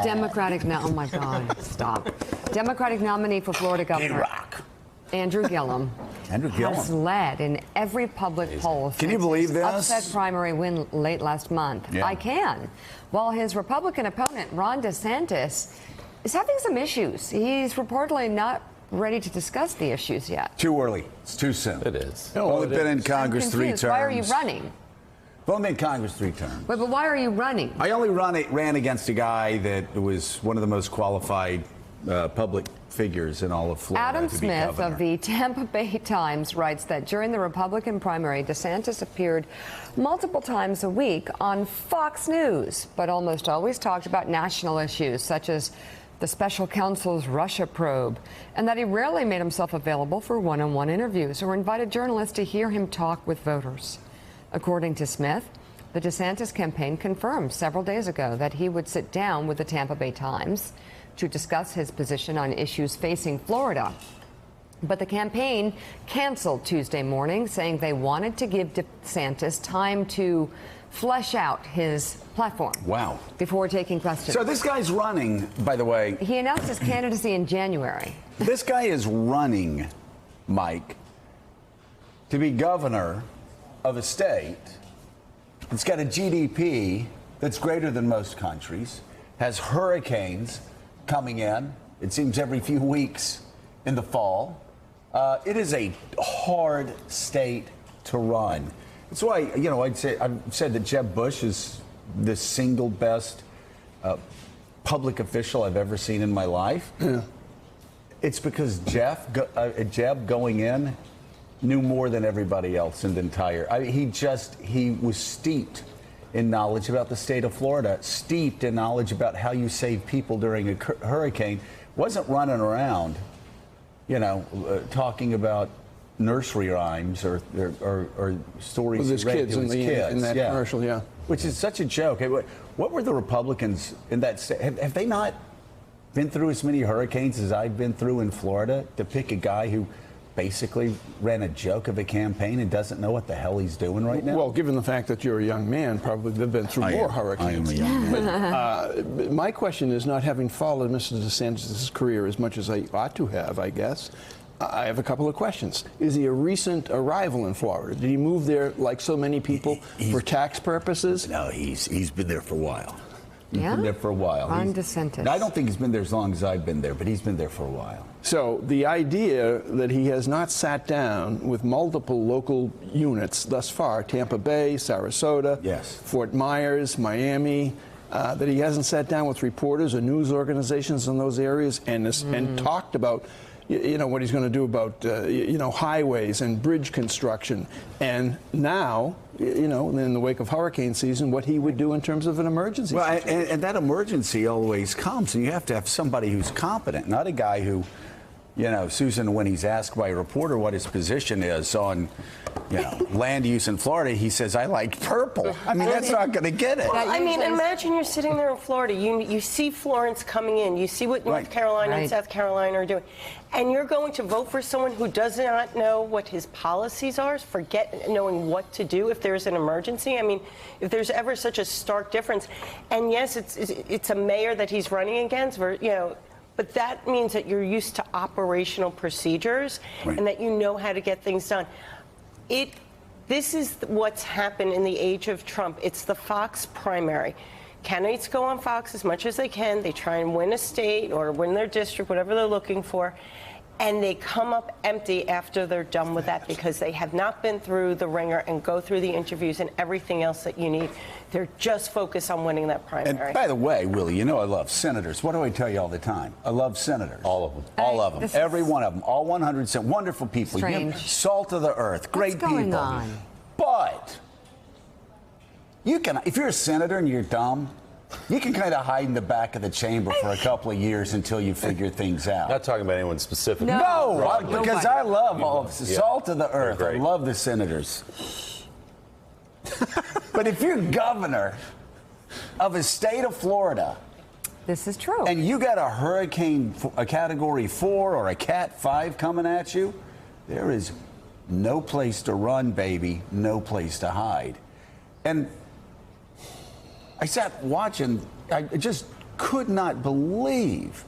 Democratic, oh my God, stop. Democratic nominee for Florida Governor Andrew Gillum has led in every public poll. Can you believe this? Upset primary win late last month. Yeah. I can. While his Republican opponent, Ron DeSantis, is having some issues. He's reportedly not ready to discuss the issues yet. Too early. It's too soon. It is. Only been in Congress 3 terms. Why are you running? Well, I'm in Congress 3 terms. Wait, but why are you running? I only ran against a guy that was one of the most qualified public figures in all of Florida. Adam Smith of the Tampa Bay Times writes that during the Republican primary, DeSantis appeared multiple times a week on Fox News, but almost always talked about national issues such as the special counsel's Russia probe, and that he rarely made himself available for one-on-one interviews or invited journalists to hear him talk with voters. According to Smith, the DeSantis campaign confirmed several days ago that he would sit down with the Tampa Bay Times to discuss his position on issues facing Florida. But the campaign canceled Tuesday morning, saying they wanted to give DeSantis time to flesh out his platform. Wow. Before taking questions. So this guy's running, by the way. He announced his candidacy in January. This guy is running, Mike, to be governor of a state that's got a GDP that's greater than most countries, has hurricanes coming in, it seems every few weeks in the fall. It is a hard state to run. That's why, I've said that Jeb Bush is the single best public official I've ever seen in my life. Yeah. It's because Jeb going in knew more than everybody else in the entire. He was steeped in knowledge about the state of Florida, steeped in knowledge about how you save people during a hurricane. Wasn't running around, talking about nursery rhymes or stories with his kids in that commercial, yeah. Which is such a joke. What were the Republicans in that state? Have they not been through as many hurricanes as I've been through in Florida to pick a guy who basically ran a joke of a campaign and doesn't know what the hell he's doing right now? Well, given the fact that you're a young man, probably they've been through more hurricanes. I am a young man. But, my question is, not having followed Mr. DeSantis' career as much as I ought to have, I guess, I have a couple of questions. Is he a recent arrival in Florida? Did he move there like so many people for tax purposes? No, he's been there for a while. He's Yeah? been there for a while. Ron DeSantis. I don't think he's been there as long as I've been there, but he's been there for a while. So the idea that he has not sat down with multiple local units thus far, Tampa Bay, Sarasota, yes, Fort Myers, Miami, that he hasn't sat down with reporters or news organizations in those areas and talked about what he's going to do about, highways and bridge construction. And now, in the wake of hurricane season, what he would do in terms of an emergency. Well, and that emergency always comes, and you have to have somebody who's competent, not a guy who, Susan, when he's asked by a reporter what his position is on, land use in Florida, he says, I like purple. I mean, that's not going to get it. Well, imagine you're sitting there in Florida. You see Florence coming in. You see what North Carolina and South Carolina are doing. And you're going to vote for someone who does not know what his policies are, forget knowing what to do if there's an emergency. I mean, if there's ever such a stark difference. And yes, it's a mayor that he's running against, but that means that you're used to operational procedures and that you know how to get things done. This is what's happened in the age of Trump. It's the Fox primary. Candidates go on Fox as much as they can. They try and win a state or win their district, whatever they're looking for. And they come up empty after they're done with that because they have not been through the ringer and go through the interviews and everything else that you need. They're just focused on winning that primary. And by the way, Willie, I love senators. What do I tell you all the time? I love senators. All of them. All of them. Every one of them. All 100. Wonderful people. Salt of the earth. Great people. What's going on? But you can, if you're a senator and you're dumb, you can kind of hide in the back of the chamber for a couple of years until you figure things out. Not talking about anyone specific. No, because I love all of the salt of the earth. I love the senators. But if you're governor of a state of Florida, this is true, and you got a hurricane, a Category 4 or a Cat 5 coming at you, there is no place to run, baby, no place to hide. And I sat watching, I just could not believe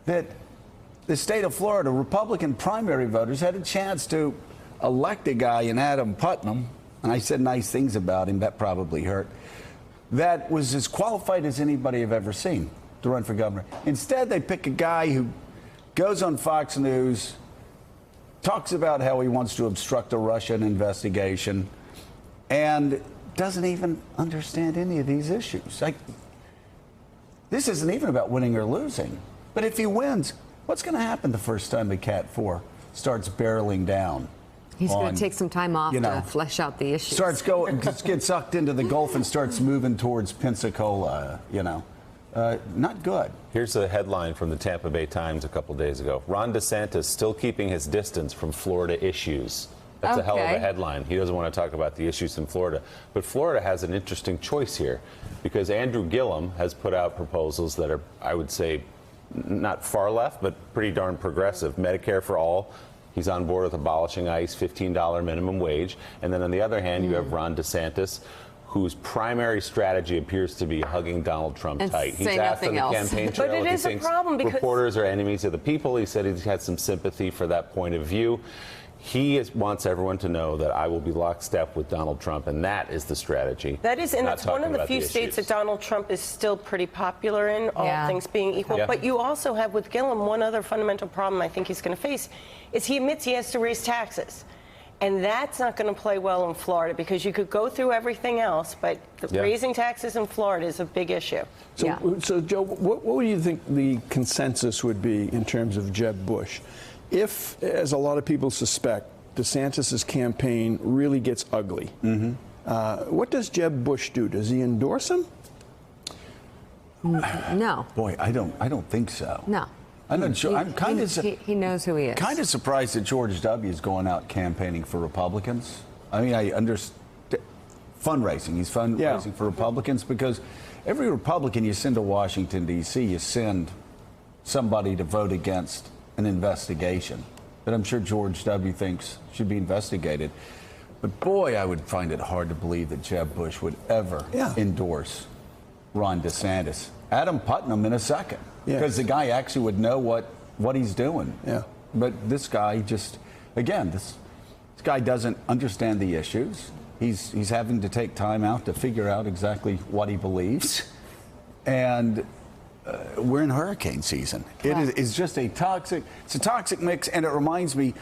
that the state of Florida Republican primary voters had a chance to elect a guy in Adam Putnam, and I said nice things about him, that probably hurt, that was as qualified as anybody I've ever seen to run for governor. Instead, they pick a guy who goes on Fox News, talks about how he wants to obstruct a Russian investigation, and doesn't even understand any of these issues. Like, this isn't even about winning or losing. But if he wins, what's going to happen the first time the Cat 4 starts barreling down? He's going to take some time off to flesh out the issues. Gets sucked into the Gulf and starts moving towards Pensacola, not good. Here's a headline from the Tampa Bay Times a couple days ago. Ron DeSantis still keeping his distance from Florida issues. That's a hell of a headline. He doesn't want to talk about the issues in Florida. But Florida has an interesting choice here because Andrew Gillum has put out proposals that are, I would say, not far left, but pretty darn progressive. Medicare for all. He's on board with abolishing ICE, $15 minimum wage. And then on the other hand, you have Ron DeSantis, whose primary strategy appears to be hugging Donald Trump tight. He's asked on the campaign trail but it is a problem because reporters are enemies of the people. He said he's had some sympathy for that point of view. He wants everyone to know that I will be lockstep with Donald Trump, and that is the strategy. That is, and it's one of the few states that Donald Trump is still pretty popular in, all things being equal. Yeah. But you also have with Gillum one other fundamental problem I think he's going to face is he admits he has to raise taxes. And that's not going to play well in Florida because you could go through everything else, but raising taxes in Florida is a big issue. So Joe, what do you think the consensus would be in terms of Jeb Bush? If, as a lot of people suspect, DeSantis' campaign really gets ugly, what does Jeb Bush do? Does he endorse him? No. Boy, I don't think so. No. I'm not sure. I'm kind of. He knows who he is. Kind of surprised that George W. is going out campaigning for Republicans. I mean, I understand fundraising. He's fundraising for Republicans because every Republican you send to Washington, D.C., you send somebody to vote against an investigation that I'm sure George W. thinks should be investigated. But boy, I would find it hard to believe that Jeb Bush would ever endorse Ron DeSantis. Adam Putnam in a second. Because the guy actually would know what he's doing. Yeah. But this guy just, again, this guy doesn't understand the issues. He's having to take time out to figure out exactly what he believes. And we're in hurricane season. It's just a toxic mix, and it reminds me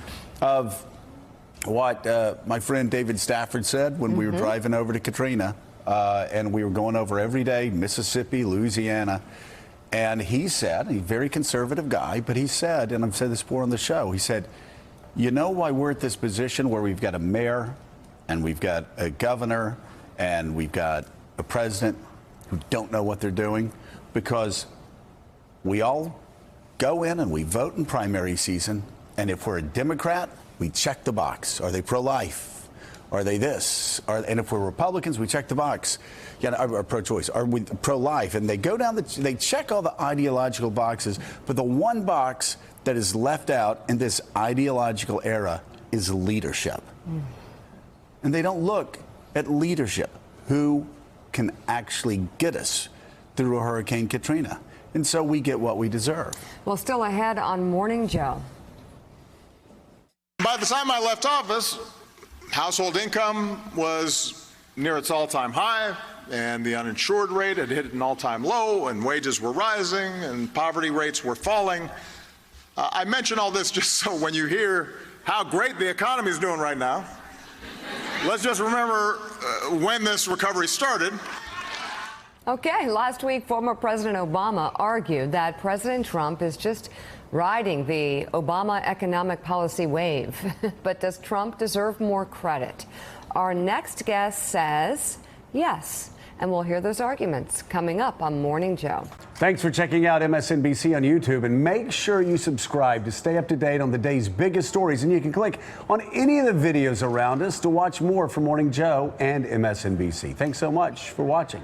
of what my friend David Stafford said when we were driving over to Katrina, and we were going over every day, Mississippi, Louisiana. And he said, a very conservative guy, but he said, and I've said this before on the show, he said, you know why we're at this position where we've got a mayor and we've got a governor and we've got a president who don't know what they're doing? Because we all go in and we vote in primary season, and if we're a Democrat, we check the box. Are they pro-life? Are they this? And if we're Republicans, we check the box. Or pro-choice. Are we pro-life? And they go down, they check all the ideological boxes, but the one box that is left out in this ideological era is leadership. And they don't look at leadership. Who can actually get us through a Hurricane Katrina? And so we get what we deserve. Well, still ahead on Morning Joe. By the time I left office, household income was near its all-time high, and the uninsured rate had hit an all-time low, and wages were rising, and poverty rates were falling. I mention all this just so when you hear how great the economy is doing right now, let's just remember when this recovery started. Okay, last week, former President Obama argued that President Trump is just riding the Obama economic policy wave. But does Trump deserve more credit? Our next guest says yes. And we'll hear those arguments coming up on Morning Joe. Thanks for checking out MSNBC on YouTube, and make sure you subscribe to stay up to date on the day's biggest stories. And you can click on any of the videos around us to watch more from Morning Joe and MSNBC. Thanks so much for watching.